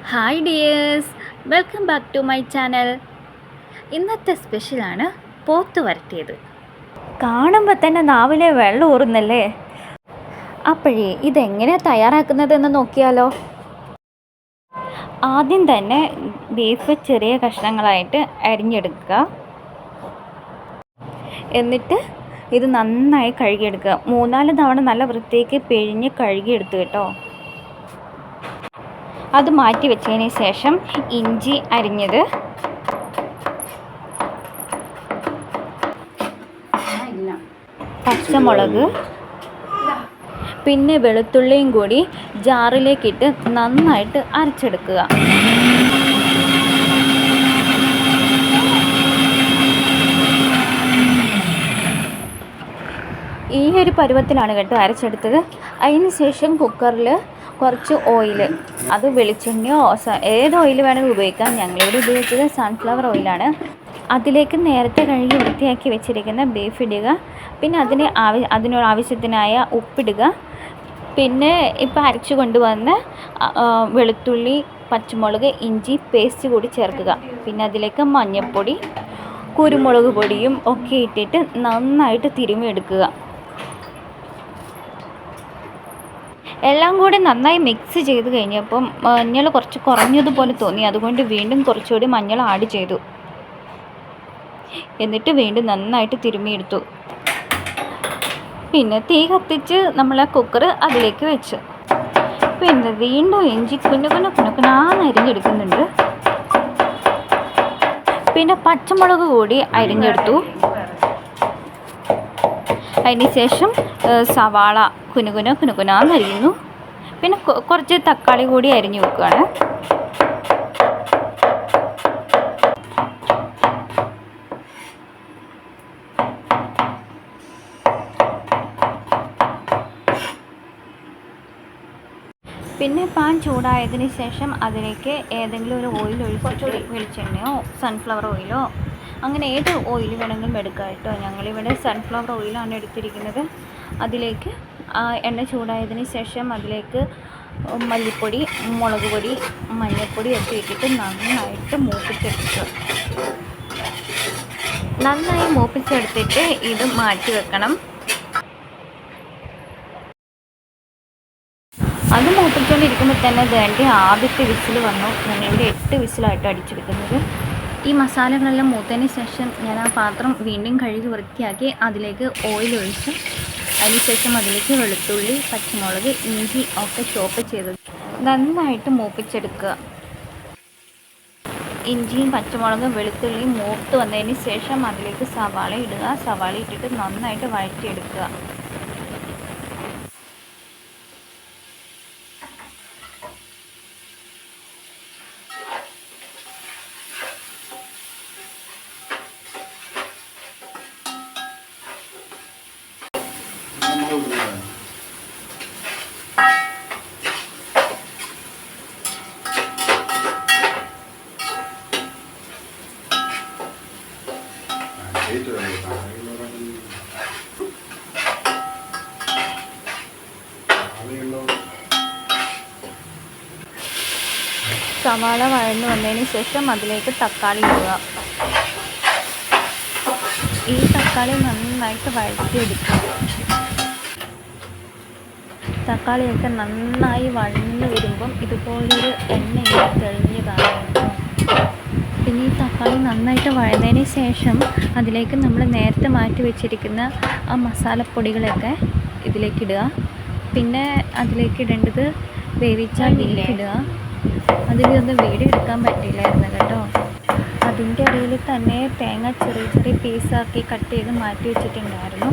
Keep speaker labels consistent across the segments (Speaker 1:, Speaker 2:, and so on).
Speaker 1: Hi dears, welcome back to my channel. ഇന്നത്തെ സ്പെഷ്യലാണ് പോത്ത് വരട്ടിയത്. കാണുമ്പോൾ തന്നെ നാവിലെ വെള്ളം ഊറുന്നല്ലേ. അപ്പോഴേ ഇതെങ്ങനെ തയ്യാറാക്കുന്നതെന്ന് നോക്കിയാലോ. ആദ്യം തന്നെ ബീഫ് ചെറിയ കഷ്ണങ്ങളായിട്ട് അരിഞ്ഞെടുക്കുക. എന്നിട്ട് ഇത് നന്നായി കഴുകിയെടുക്കുക. 3-4 തവണ നല്ല വൃത്തിക്ക് പിഴിഞ്ഞ് കഴുകിയെടുത്ത് കേട്ടോ. അത് മാറ്റി വെച്ചതിന് ശേഷം ഇഞ്ചി അരിഞ്ഞത്, പച്ചമുളക്, പിന്നെ വെളുത്തുള്ളിയും കൂടി ജാറിലേക്കിട്ട് നന്നായിട്ട് അരച്ചെടുക്കുക. ഈ ഒരു പരുവത്തിലാണ് കേട്ടോ അരച്ചെടുത്തത്. അതിന് ശേഷം കുക്കറിൽ കുറച്ച് ഓയിൽ, അത് വെളിച്ചെണ്ണയോ ഏത് ഓയിൽ വേണമെങ്കിൽ ഉപയോഗിക്കാം. ഞങ്ങളിവിടെ ഉപയോഗിച്ചത് സൺഫ്ലവർ ഓയിലാണ്. അതിലേക്ക് നേരത്തെ കഴുകി വൃത്തിയാക്കി വെച്ചിരിക്കുന്ന ബീഫ് ഇടുക. പിന്നെ അതിനൊരാവശ്യത്തിനായ ഉപ്പിടുക. പിന്നെ ഇപ്പോൾ അരച്ചു കൊണ്ടുവന്ന വെളുത്തുള്ളി, പച്ചമുളക്, ഇഞ്ചി പേസ്റ്റ് കൂടി ചേർക്കുക. പിന്നെ അതിലേക്ക് മഞ്ഞൾപ്പൊടി, കുരുമുളക് പൊടിയും ഒക്കെ ഇട്ടിട്ട് നന്നായിട്ട് തിരുമ്മിയെടുക്കുക. എല്ലാം കൂടി നന്നായി മിക്സ് ചെയ്ത് കഴിഞ്ഞപ്പം മഞ്ഞൾ കുറച്ച് കുറഞ്ഞതുപോലെ തോന്നി. അതുകൊണ്ട് വീണ്ടും കുറച്ചുകൂടി മഞ്ഞൾ ആഡ് ചെയ്തു. എന്നിട്ട് വീണ്ടും നന്നായിട്ട് തിരുമ്മിയെടുത്തു. പിന്നെ തീ കത്തിച്ച് നമ്മൾ കുക്കർ അതിലേക്ക് വെച്ചു. പിന്നെ വീണ്ടും ഇഞ്ചി അരിഞ്ഞെടുക്കുന്നുണ്ട്. പിന്നെ പച്ചമുളക് കൂടി അരിഞ്ഞെടുത്തു. അതിന് ശേഷം സവാള കുനുകുനാന്നരിയുന്നു. പിന്നെ കുറച്ച് തക്കാളി കൂടി അരിഞ്ഞു വെക്കുകയാണ്. പിന്നെ പാൻ ചൂടായതിന് ശേഷം അതിലേക്ക് ഏതെങ്കിലും ഒരു ഓയിൽ ഒഴിച്ചിട്ട്, വെളിച്ചെണ്ണയോ സൺഫ്ലവർ ഓയിലോ അങ്ങനെ ഏത് ഓയിൽ വേണമെങ്കിലും എടുക്കാം കേട്ടോ. ഞങ്ങളിവിടെ സൺഫ്ലവർ ഓയിലാണ് എടുത്തിരിക്കുന്നത്. അതിലേക്ക് എണ്ണ ചൂടായതിന് ശേഷം അതിലേക്ക് മല്ലിപ്പൊടി, മുളക് പൊടി, മഞ്ഞൾപ്പൊടി ഒക്കെ ഇട്ടിട്ട് നന്നായിട്ട് മൂപ്പിച്ചെടുക്കുക. നന്നായി മൂപ്പിച്ചെടുത്തിട്ട് ഇത് മാറ്റി വെക്കണം. അത് മൂപ്പിച്ചുകൊണ്ടിരിക്കുമ്പോൾ തന്നെ വേണ്ടി ആദ്യത്തെ വിസിൽ വന്നു. ഞങ്ങളിവിടെ 8 വിസിലായിട്ട് അടിച്ചെടുക്കുന്നത്. ഈ മസാലകളെല്ലാം മൂത്തതിന് ശേഷം ഞാൻ ആ പാത്രം വീണ്ടും കഴുകി വൃത്തിയാക്കി അതിലേക്ക് ഓയിൽ ഒഴിച്ചു. അതിനുശേഷം അതിലേക്ക് വെളുത്തുള്ളി, പച്ചമുളക്, ഇഞ്ചി ഒക്കെ ചോപ്പ് ചെയ്തത് നന്നായിട്ട് മൂപ്പിച്ചെടുക്കുക. ഇഞ്ചിയും പച്ചമുളകും വെളുത്തുള്ളിയും മൂത്ത് വന്നതിന് ശേഷം അതിലേക്ക് സവാള ഇടുക. സവാള ഇട്ടിട്ട് നന്നായിട്ട് വഴറ്റിയെടുക്കുക. സവാള വഴന്നു വന്നതിന് ശേഷം അതിലേക്ക് തക്കാളി ഇടുക. ഈ തക്കാളി നന്നായിട്ട് വഴറ്റിയെടുക്കുക. തക്കാളിയൊക്കെ നന്നായി വഴന്നു വരുമ്പം ഇതുപോലൊരു എണ്ണ തെളിഞ്ഞ് കാണുന്നു. പിന്നെ ഈ തക്കാളി നന്നായിട്ട് വഴന്നതിന് ശേഷം അതിലേക്ക് നമ്മൾ നേരത്തെ മാറ്റി വെച്ചിരിക്കുന്ന ആ മസാലപ്പൊടികളൊക്കെ ഇതിലേക്കിടുക. പിന്നെ അതിലേക്ക് ഇടേണ്ടത് വേവിച്ച ബീഫ് ഇടുക. അതിലൊന്നും വീഡിയോ എടുക്കാൻ പറ്റില്ലായിരുന്നു കേട്ടോ. അതിൻ്റെ ഇടയിൽ തന്നെ തേങ്ങ ചെറിയ ചെറിയ പീസാക്കി കട്ട് ചെയ്ത് മാറ്റി വെച്ചിട്ടുണ്ടായിരുന്നു.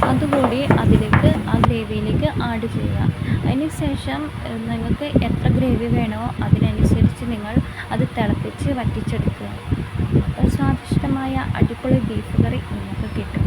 Speaker 1: അതുകൂടി അതിലേക്ക് ആ ഗ്രേവിയിലേക്ക് ആഡ് ചെയ്യുക. അതിന് ശേഷം നിങ്ങൾക്ക് എത്ര ഗ്രേവി വേണോ അതിനനുസരിച്ച് നിങ്ങൾ അത് തിളപ്പിച്ച് വറ്റിച്ചെടുക്കുക. സ്വാദിഷ്ടമായ അടിപൊളി ബീഫ് കറി നിങ്ങൾക്ക് കിട്ടും.